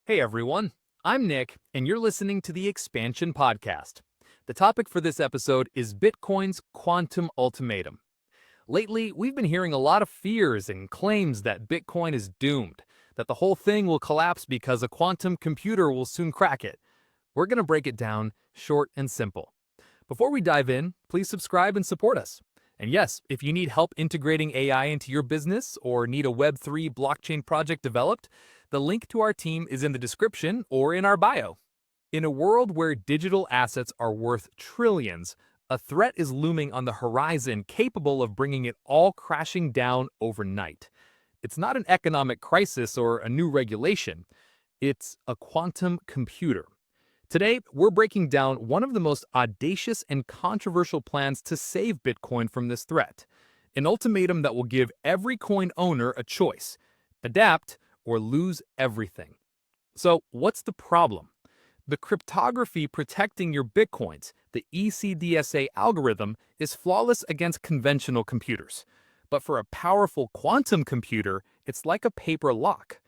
Hey everyone, I'm Nick, and you're listening to the Expansion Podcast. The topic for this episode is Bitcoin's quantum ultimatum. Lately, we've been hearing a lot of fears and claims that Bitcoin is doomed, that the whole thing will collapse because a quantum computer will soon crack it. We're going to break it down short and simple. Before we dive in, please subscribe and support us. And yes, if you need help integrating AI into your business or need a Web3 blockchain project developed, the link to our team is in the description or in our bio. In a world where digital assets are worth trillions, a threat is looming on the horizon capable of bringing it all crashing down overnight. It's not an economic crisis or a new regulation. It's a quantum computer. Today, we're breaking down one of the most audacious and controversial plans to save Bitcoin from this threat. An ultimatum that will give every coin owner a choice: adapt or lose everything. So, what's the problem? The cryptography protecting your Bitcoins, the ECDSA algorithm, is flawless against conventional computers. But for a powerful quantum computer, it's like a paper lock.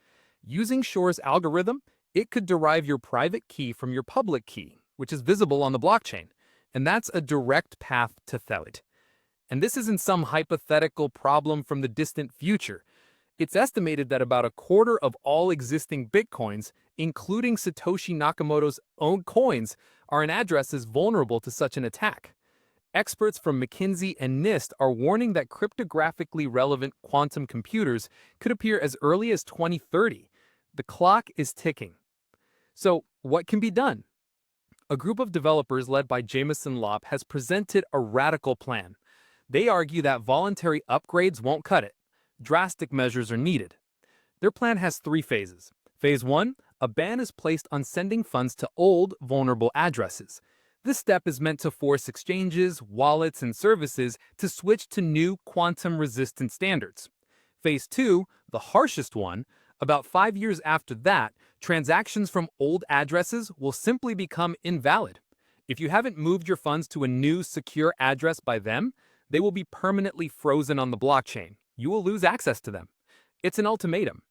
Using Shor's algorithm, it could derive your private key from your public key, which is visible on the blockchain. And that's a direct path to theft. And this isn't some hypothetical problem from the distant future. It's estimated that about a quarter of all existing Bitcoins, including Satoshi Nakamoto's own coins, are in addresses vulnerable to such an attack. Experts from McKinsey and NIST are warning that cryptographically relevant quantum computers could appear as early as 2030. The clock is ticking. So, what can be done? A group of developers led by Jameson Lopp has presented a radical plan. They argue that voluntary upgrades won't cut it. Drastic measures are needed. Their plan has three phases. Phase 1, a ban is placed on sending funds to old, vulnerable addresses. This step is meant to force exchanges, wallets, and services to switch to new quantum-resistant standards. Phase 2, the harshest one, about 5 years after that, transactions from old addresses will simply become invalid. If you haven't moved your funds to a new, secure address by them, they will be permanently frozen on the blockchain. You will lose access to them. It's an ultimatum.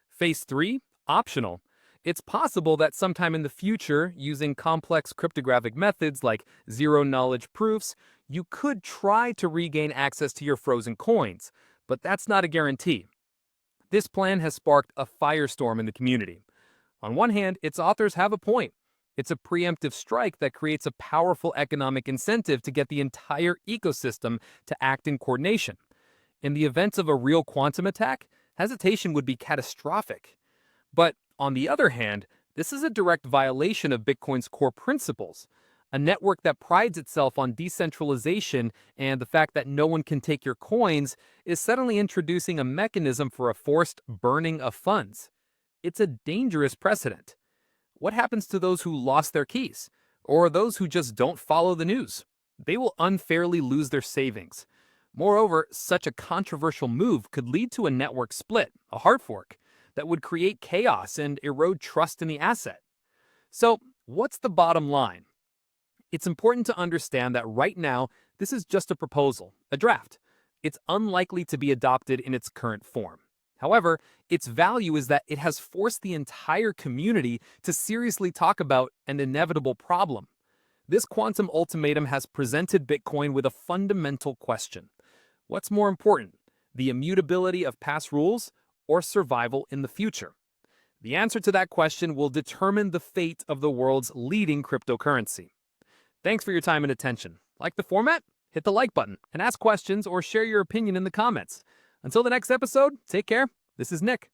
Phase 3, optional. It's possible that sometime in the future, using complex cryptographic methods like zero-knowledge proofs, you could try to regain access to your frozen coins, but that's not a guarantee. This plan has sparked a firestorm in the community. On one hand, its authors have a point. It's a preemptive strike that creates a powerful economic incentive to get the entire ecosystem to act in coordination. In the event of a real quantum attack, hesitation would be catastrophic. But on the other hand, this is a direct violation of Bitcoin's core principles. A network that prides itself on decentralization and the fact that no one can take your coins is suddenly introducing a mechanism for a forced burning of funds. It's a dangerous precedent. What happens to those who lost their keys? Or those who just don't follow the news? They will unfairly lose their savings. Moreover, such a controversial move could lead to a network split, a hard fork, that would create chaos and erode trust in the asset. So, what's the bottom line? It's important to understand that right now, this is just a proposal, a draft. It's unlikely to be adopted in its current form. However, its value is that it has forced the entire community to seriously talk about an inevitable problem. This quantum ultimatum has presented Bitcoin with a fundamental question. What's more important, the immutability of past rules or survival in the future? The answer to that question will determine the fate of the world's leading cryptocurrency. Thanks for your time and attention. Like the format? Hit the like button and ask questions or share your opinion in the comments. Until the next episode, take care. This is Nick.